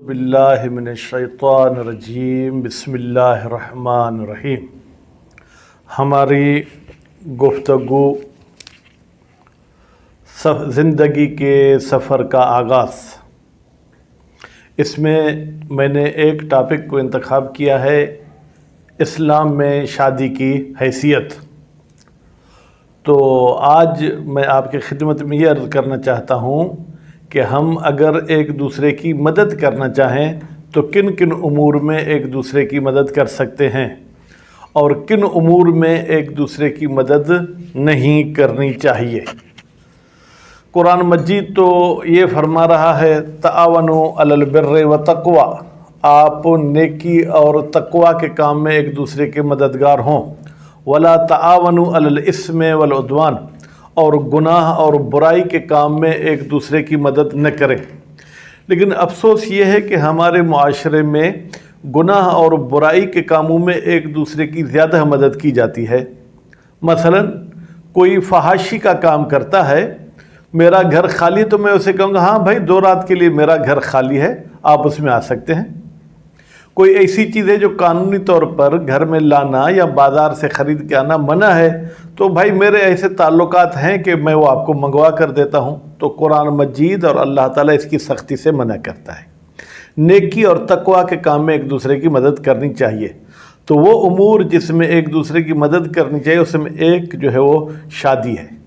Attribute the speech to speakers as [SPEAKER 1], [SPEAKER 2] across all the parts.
[SPEAKER 1] बिल्लाहि मिनश्शैतानिर्रजीम बिस्मिल्लाहिर्रहमानिर्रहीम। हमारी गुफ्तगू ज़िंदगी के सफ़र का आगाज़, इसमें मैंने एक टॉपिक को इंतखाब किया है, इस्लाम में शादी की हैसियत। तो आज मैं आपकी खिदमत में ये अर्ज़ करना चाहता हूँ कि हम अगर एक दूसरे की मदद करना चाहें तो किन किन उमूर में एक दूसरे की मदद कर सकते हैं और किन उमूर में एक दूसरे की मदद नहीं करनी चाहिए। कुरान मजीद तो ये फरमा रहा है, तआवनु अलल बिर्रि व तक़वा, आप नेकी और तक़वा के काम में एक दूसरे के मददगार हों। वला तआवनु अलल इस्मे वल उद्वान, और गुनाह और बुराई के काम में एक दूसरे की मदद न करें। लेकिन अफसोस ये है कि हमारे मुआशरे में गुनाह और बुराई के कामों में एक दूसरे की ज़्यादा मदद की जाती है। मसलन कोई फहाशी का काम करता है, मेरा घर खाली, तो मैं उसे कहूँगा हाँ भाई 2 रात के लिए मेरा घर खाली है, आप उसमें आ सकते हैं। कोई ऐसी चीज़ है जो कानूनी तौर पर घर में लाना या बाज़ार से ख़रीद के आना मना है, तो भाई मेरे ऐसे ताल्लुकात हैं कि मैं वो आपको मंगवा कर देता हूँ। तो कुरान मजीद और अल्लाह ताला इसकी सख्ती से मना करता है। नेकी और तक़वा के काम में एक दूसरे की मदद करनी चाहिए। तो वो उमूर जिसमें एक दूसरे की मदद करनी चाहिए, उसमें एक जो है वो शादी है।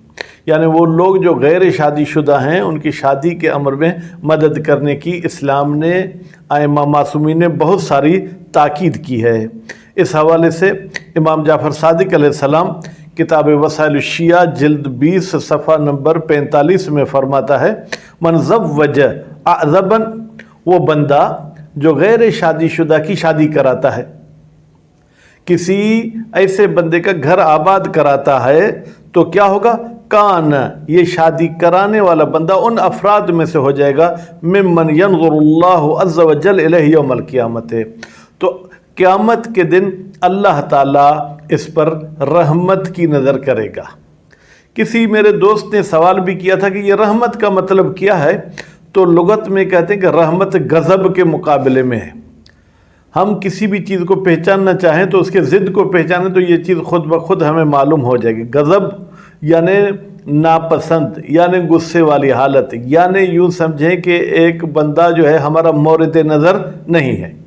[SPEAKER 1] यानी वो लोग जो गैर शादीशुदा हैं, उनकी शादी के अमर में मदद करने की इस्लाम ने, आइमा मासूमीन ने बहुत सारी ताकीद की है। इस हवाले से इमाम जाफ़र सादिक अलैहिस्सलाम किताब वसाइल शिया जिल्द 20 सफ़ा नंबर 45 में फरमाता है, मन ज़व्वज अज़बन, वो बंदा जो गैर शादीशुदा की शादी कराता है, किसी ऐसे बंदे का घर आबाद कराता है, तो क्या होगा, कान, ये शादी कराने वाला बंदा उन अफराद में से हो जाएगा, मिम्मन यंज़ुरुल्लाहु अज़्ज़ व जल इलैहि यौमल क़ियामत। तो क़यामत के दिन अल्लाह ताला इस पर रहमत की नज़र करेगा। किसी मेरे दोस्त ने सवाल भी किया था कि ये रहमत का मतलब क्या है। तो लुगत में कहते हैं कि रहमत गज़ब के मुकाबले में है। हम किसी भी चीज़ को पहचानना चाहें तो उसके ज़िद को पहचानें तो ये चीज़ खुद ब खुद हमें मालूम हो जाएगी। गज़ब यानी नापसंद, यानी गुस्से वाली हालत, यानी यूँ समझें कि एक बंदा जो है हमारा मौरिद नज़र नहीं है।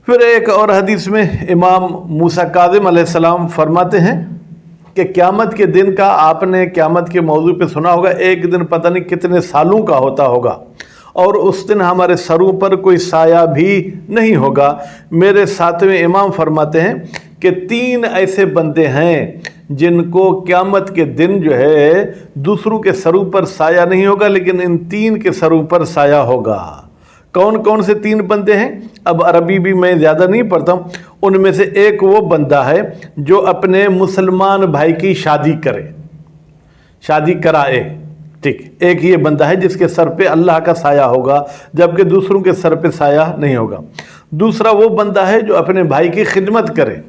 [SPEAKER 1] फिर एक और हदीस में इमाम मूसा काज़िम अलैहिस्सलाम फरमाते हैं कि क़यामत के दिन का, आपने क़यामत के मौजू पे सुना होगा, एक दिन पता नहीं कितने सालों का होता होगा, और उस दिन हमारे सरों पर कोई साया भी नहीं होगा। मेरे सातवें इमाम फरमाते हैं कि 3 ऐसे बंदे हैं जिनको क़यामत के दिन जो है दूसरों के सरों पर साया नहीं होगा, लेकिन इन 3 के सरों पर साया होगा। कौन कौन से 3 बंदे हैं? अब अरबी भी मैं ज़्यादा नहीं पढ़ता हूँ। उनमें से एक वो बंदा है जो अपने मुसलमान भाई की शादी करे, शादी कराए, ठीक। एक ये बंदा है जिसके सर पे अल्लाह का साया होगा, जबकि दूसरों के सर पे साया नहीं होगा। दूसरा वो बंदा है जो अपने भाई की खिदमत करे।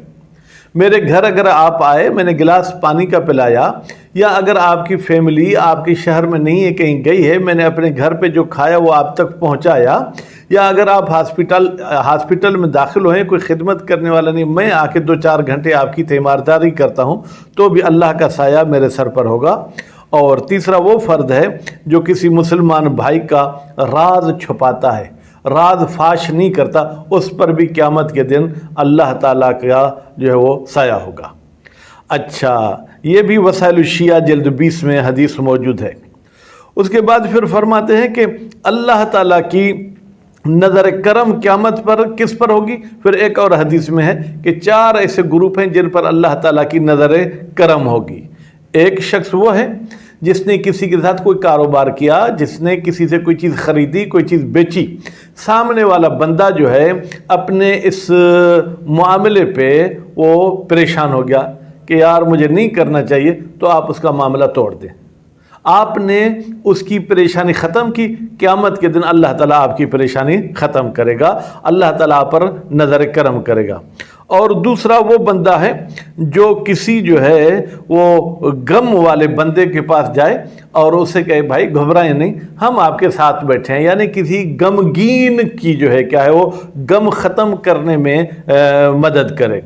[SPEAKER 1] मेरे घर अगर आप आए, मैंने गिलास पानी का पिलाया, या अगर आपकी फैमिली आपके शहर में नहीं है, कहीं गई है, मैंने अपने घर पे जो खाया वो आप तक पहुंचाया, या अगर आप हॉस्पिटल में दाखिल हुए, कोई खिदमत करने वाला नहीं, मैं आके 2-4 घंटे आपकी तीमारदारी करता हूं, तो भी अल्लाह का साया मेरे सर पर होगा। और तीसरा वो फ़र्द है जो किसी मुसलमान भाई का राज छुपाता है, राज फाश नहीं करता, उस पर भी क़यामत के दिन अल्लाह ताला का जो है वो साया होगा। अच्छा, ये भी वसाइल शिया जिल्द 20 में हदीस मौजूद है। उसके बाद फिर फरमाते हैं कि अल्लाह ताला की नज़र करम क़यामत पर किस पर होगी। फिर एक और हदीस में है कि 4 ऐसे ग्रुप हैं जिन पर अल्लाह ताला की नज़र करम होगी। एक शख्स वो है जिसने किसी के साथ कोई कारोबार किया, जिसने किसी से कोई चीज़ ख़रीदी, कोई चीज़ बेची, सामने वाला बंदा जो है अपने इस मामले पे वो परेशान हो गया कि यार मुझे नहीं करना चाहिए, तो आप उसका मामला तोड़ दें। आपने उसकी परेशानी ख़त्म की, क़यामत के दिन अल्लाह ताला आपकी परेशानी ख़त्म करेगा, अल्लाह ताला आप पर नज़र करम करेगा। اور دوسرا وہ بندہ ہے جو کسی جو ہے وہ غم والے بندے کے پاس جائے اور اسے کہے بھائی گھبرائیں نہیں، ہم آپ کے ساتھ بیٹھے ہیں، یعنی کسی غمگین کی جو ہے کیا ہے وہ غم ختم کرنے میں مدد کرے۔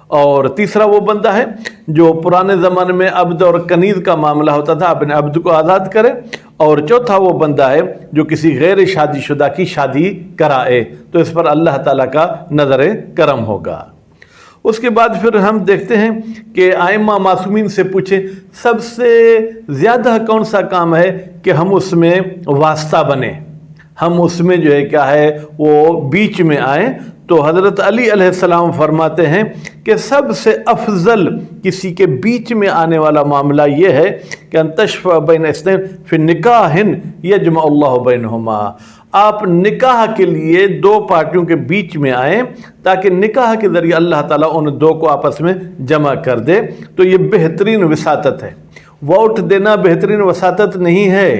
[SPEAKER 1] اور تیسرا وہ بندہ ہے جو پرانے زمانے میں عبد اور کنیز کا معاملہ ہوتا تھا، اپنے عبد کو آزاد کرے۔ اور چوتھا وہ بندہ ہے جو کسی غیر شادی شدہ کی شادی کرائے، تو اس پر اللہ تعالیٰ کا نظر کرم ہوگا۔ اس کے بعد پھر ہم دیکھتے ہیں کہ ائمہ معصومین سے پوچھیں سب سے زیادہ کون سا کام ہے کہ ہم اس میں واسطہ بنیں، ہم اس میں جو ہے کیا ہے وہ بیچ میں آئیں۔ تو حضرت علی علیہ السلام فرماتے ہیں کہ سب سے افضل کسی کے بیچ میں آنے والا معاملہ یہ ہے کہ ان تشفع بین اثنین فی نکاح یجمع اللہ بینہما، آپ نکاح کے لیے دو پارٹیوں کے بیچ میں آئیں تاکہ نکاح کے ذریعے اللہ تعالیٰ ان دو کو آپس میں جمع کر دے۔ تو یہ بہترین وساطت ہے، ووٹ دینا بہترین وساطت نہیں ہے۔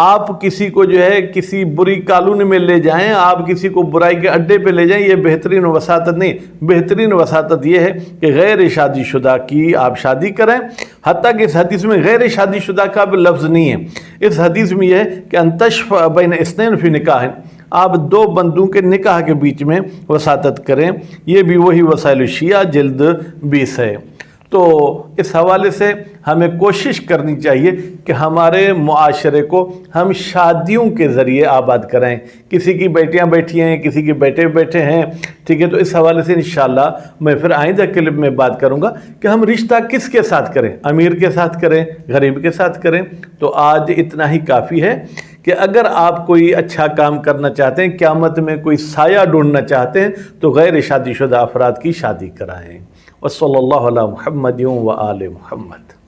[SPEAKER 1] آپ کسی کو جو ہے کسی بری کالونی میں لے جائیں، آپ کسی کو برائی کے اڈے پہ لے جائیں، یہ بہترین وساطت نہیں۔ بہترین وساطت یہ ہے کہ غیر شادی شدہ کی آپ شادی کریں، حتیٰ کہ اس حدیث میں غیر شادی شدہ کا بھی لفظ نہیں ہے، اس حدیث میں یہ ہے کہ ان تشفع بین اثنین فی نکاح، آپ دو بندوں کے نکاح کے بیچ میں وساطت کریں۔ یہ بھی وہی وسائل الشیعہ جلد 20 ہے۔ تو اس حوالے سے ہمیں کوشش کرنی چاہیے کہ ہمارے معاشرے کو ہم شادیوں کے ذریعے آباد کریں۔ کسی کی بیٹیاں بیٹھی ہیں، کسی کے بیٹے بیٹھے ہیں، ٹھیک ہے، تو اس حوالے سے انشاءاللہ میں پھر آئندہ کلپ میں بات کروں گا کہ ہم رشتہ کس کے ساتھ کریں، امیر کے ساتھ کریں، غریب کے ساتھ کریں۔ تو آج اتنا ہی کافی ہے کہ اگر آپ کوئی اچھا کام کرنا چاہتے ہیں، قیامت میں کوئی سایہ ڈھونڈنا چاہتے ہیں، تو غیر شادی شدہ افراد کی شادی کرائیں۔ وصلی اللہ علی محمد و آل محمد۔